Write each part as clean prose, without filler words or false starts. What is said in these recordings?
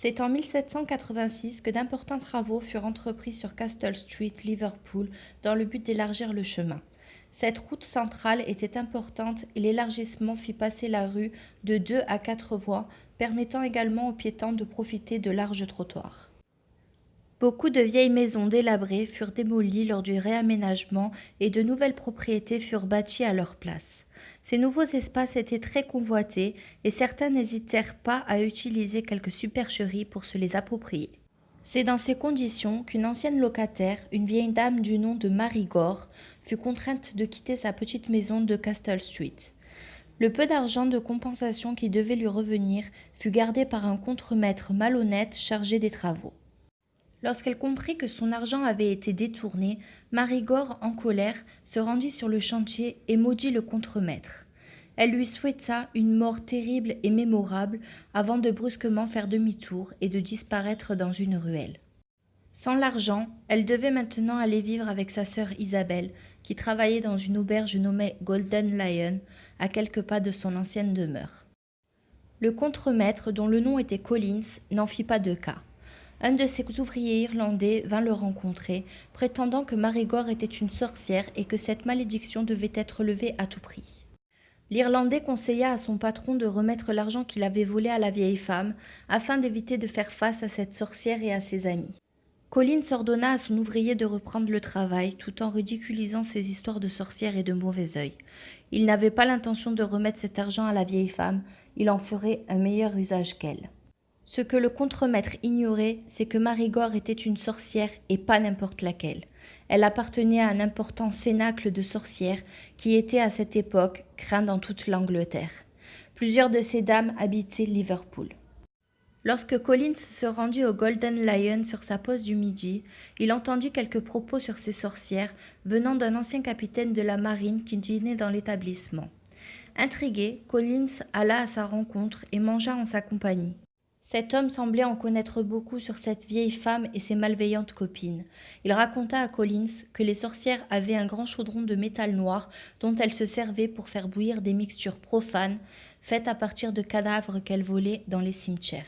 C'est en 1786 que d'importants travaux furent entrepris sur Castle Street, Liverpool, dans le but d'élargir le chemin. Cette route centrale était importante et l'élargissement fit passer la rue de 2 à 4 voies, permettant également aux piétons de profiter de larges trottoirs. Beaucoup de vieilles maisons délabrées furent démolies lors du réaménagement et de nouvelles propriétés furent bâties à leur place. Ces nouveaux espaces étaient très convoités et certains n'hésitèrent pas à utiliser quelques supercheries pour se les approprier. C'est dans ces conditions qu'une ancienne locataire, une vieille dame du nom de Mary Gore, fut contrainte de quitter sa petite maison de Castle Street. Le peu d'argent de compensation qui devait lui revenir fut gardé par un contremaître malhonnête chargé des travaux. Lorsqu'elle comprit que son argent avait été détourné, Mary Gore, en colère, se rendit sur le chantier et maudit le contremaître. Elle lui souhaita une mort terrible et mémorable avant de brusquement faire demi-tour et de disparaître dans une ruelle. Sans l'argent, elle devait maintenant aller vivre avec sa sœur Isabelle, qui travaillait dans une auberge nommée Golden Lion, à quelques pas de son ancienne demeure. Le contremaître, dont le nom était Collins, n'en fit pas de cas. Un de ses ouvriers irlandais vint le rencontrer, prétendant que Mary Gore était une sorcière et que cette malédiction devait être levée à tout prix. L'Irlandais conseilla à son patron de remettre l'argent qu'il avait volé à la vieille femme, afin d'éviter de faire face à cette sorcière et à ses amis. Collins ordonna à son ouvrier de reprendre le travail, tout en ridiculisant ses histoires de sorcières et de mauvais œil. Il n'avait pas l'intention de remettre cet argent à la vieille femme, il en ferait un meilleur usage qu'elle. Ce que le contremaître ignorait, c'est que Mary Gore était une sorcière et pas n'importe laquelle. Elle appartenait à un important cénacle de sorcières qui était à cette époque craint dans toute l'Angleterre. Plusieurs de ces dames habitaient Liverpool. Lorsque Collins se rendit au Golden Lion sur sa pause du midi, il entendit quelques propos sur ces sorcières venant d'un ancien capitaine de la marine qui dînait dans l'établissement. Intrigué, Collins alla à sa rencontre et mangea en sa compagnie. Cet homme semblait en connaître beaucoup sur cette vieille femme et ses malveillantes copines. Il raconta à Collins que les sorcières avaient un grand chaudron de métal noir dont elles se servaient pour faire bouillir des mixtures profanes faites à partir de cadavres qu'elles volaient dans les cimetières.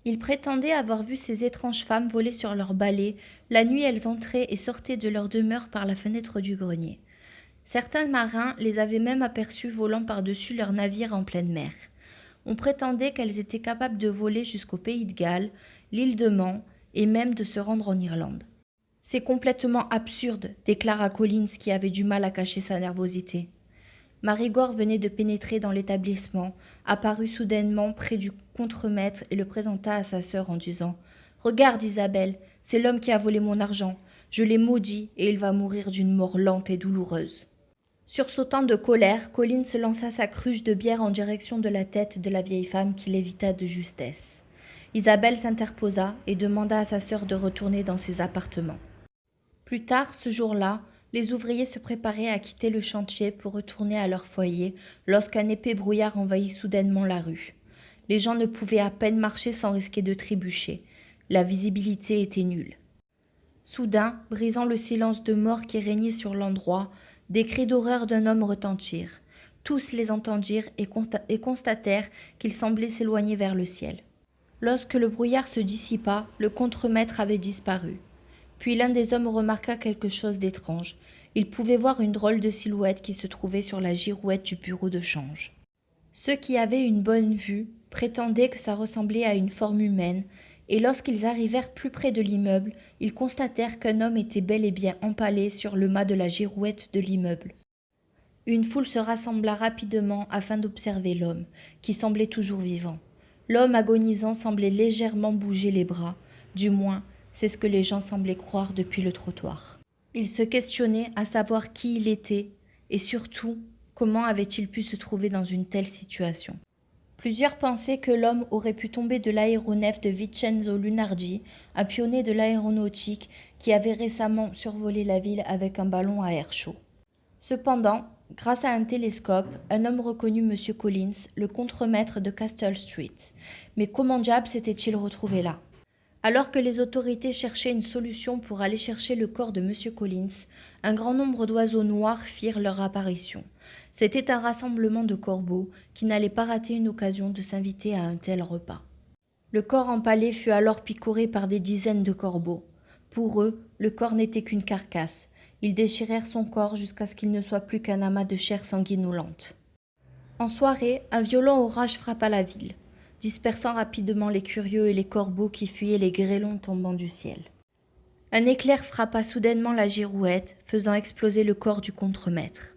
Il prétendait avoir vu ces étranges femmes voler sur leurs balais. La nuit, elles entraient et sortaient de leur demeure par la fenêtre du grenier. Certains marins les avaient même aperçues volant par-dessus leurs navires en pleine mer. On prétendait qu'elles étaient capables de voler jusqu'au pays de Galles, l'île de Man, et même de se rendre en Irlande. « C'est complètement absurde, déclara Collins qui avait du mal à cacher sa nervosité. Mary Gore venait de pénétrer dans l'établissement, apparut soudainement près du contremaître et le présenta à sa sœur en disant « Regarde Isabelle, c'est l'homme qui a volé mon argent. Je l'ai maudit et il va mourir d'une mort lente et douloureuse. » Sursautant de colère, Collins lança sa cruche de bière en direction de la tête de la vieille femme qui l'évita de justesse. Isabelle s'interposa et demanda à sa sœur de retourner dans ses appartements. Plus tard, ce jour-là, les ouvriers se préparaient à quitter le chantier pour retourner à leur foyer lorsqu'un épais brouillard envahit soudainement la rue. Les gens ne pouvaient à peine marcher sans risquer de trébucher. La visibilité était nulle. Soudain, brisant le silence de mort qui régnait sur l'endroit, des cris d'horreur d'un homme retentirent. Tous les entendirent et constatèrent qu'il semblait s'éloigner vers le ciel. Lorsque le brouillard se dissipa, le contremaître avait disparu. Puis l'un des hommes remarqua quelque chose d'étrange. Il pouvait voir une drôle de silhouette qui se trouvait sur la girouette du bureau de change. Ceux qui avaient une bonne vue prétendaient que ça ressemblait à une forme humaine, et lorsqu'ils arrivèrent plus près de l'immeuble, ils constatèrent qu'un homme était bel et bien empalé sur le mât de la girouette de l'immeuble. Une foule se rassembla rapidement afin d'observer l'homme, qui semblait toujours vivant. L'homme agonisant semblait légèrement bouger les bras, du moins, c'est ce que les gens semblaient croire depuis le trottoir. Ils se questionnaient à savoir qui il était, et surtout, comment avait-il pu se trouver dans une telle situation. Plusieurs pensaient que l'homme aurait pu tomber de l'aéronef de Vincenzo Lunardi, un pionnier de l'aéronautique qui avait récemment survolé la ville avec un ballon à air chaud. Cependant, grâce à un télescope, un homme reconnut M. Collins, le contremaître de Castle Street. Mais comment diable s'était-il retrouvé là ? Alors que les autorités cherchaient une solution pour aller chercher le corps de M. Collins, un grand nombre d'oiseaux noirs firent leur apparition. C'était un rassemblement de corbeaux qui n'allaient pas rater une occasion de s'inviter à un tel repas. Le corps empalé fut alors picoré par des dizaines de corbeaux. Pour eux, le corps n'était qu'une carcasse. Ils déchirèrent son corps jusqu'à ce qu'il ne soit plus qu'un amas de chair sanguinolente. En soirée, un violent orage frappa la ville, dispersant rapidement les curieux et les corbeaux qui fuyaient les grêlons tombant du ciel. Un éclair frappa soudainement la girouette, faisant exploser le corps du contremaître.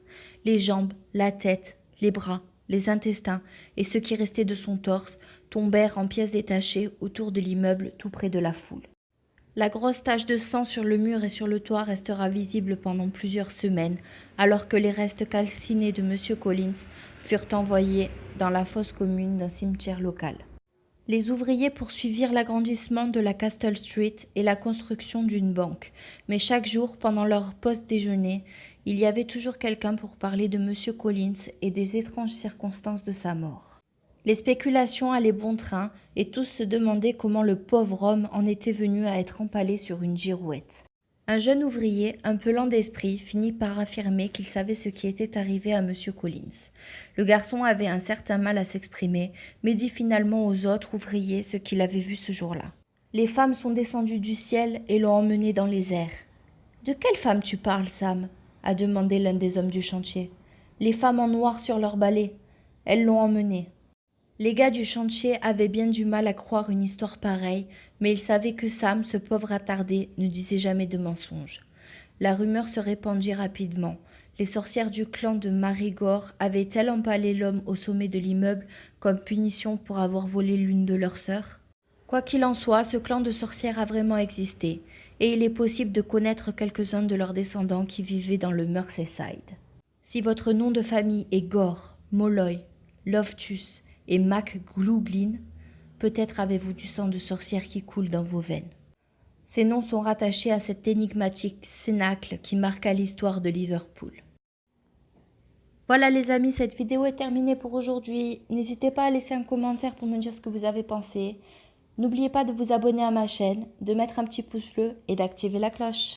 Les jambes, la tête, les bras, les intestins et ce qui restait de son torse tombèrent en pièces détachées autour de l'immeuble tout près de la foule. La grosse tache de sang sur le mur et sur le toit restera visible pendant plusieurs semaines, alors que les restes calcinés de M. Collins furent envoyés dans la fosse commune d'un cimetière local. Les ouvriers poursuivirent l'agrandissement de la Castle Street et la construction d'une banque, mais chaque jour, pendant leur post-déjeuner, il y avait toujours quelqu'un pour parler de M. Collins et des étranges circonstances de sa mort. Les spéculations allaient bon train et tous se demandaient comment le pauvre homme en était venu à être empalé sur une girouette. Un jeune ouvrier, un peu lent d'esprit, finit par affirmer qu'il savait ce qui était arrivé à M. Collins. Le garçon avait un certain mal à s'exprimer, mais dit finalement aux autres ouvriers ce qu'il avait vu ce jour-là. « Les femmes sont descendues du ciel et l'ont emmené dans les airs. »« De quelle femme tu parles, Sam ?» a demandé l'un des hommes du chantier. « Les femmes en noir sur leur balai. Elles l'ont emmené. » Les gars du chantier avaient bien du mal à croire une histoire pareille, mais ils savaient que Sam, ce pauvre attardé, ne disait jamais de mensonges. La rumeur se répandit rapidement. Les sorcières du clan de Marigore avaient-elles empalé l'homme au sommet de l'immeuble comme punition pour avoir volé l'une de leurs sœurs ? Quoi qu'il en soit, ce clan de sorcières a vraiment existé, et il est possible de connaître quelques-uns de leurs descendants qui vivaient dans le Merseyside. Si votre nom de famille est Gore, Molloy, Loftus et MacGlouglin, peut-être avez-vous du sang de sorcière qui coule dans vos veines. Ces noms sont rattachés à cet énigmatique cénacle qui marqua l'histoire de Liverpool. Voilà les amis, cette vidéo est terminée pour aujourd'hui. N'hésitez pas à laisser un commentaire pour me dire ce que vous avez pensé. N'oubliez pas de vous abonner à ma chaîne, de mettre un petit pouce bleu et d'activer la cloche.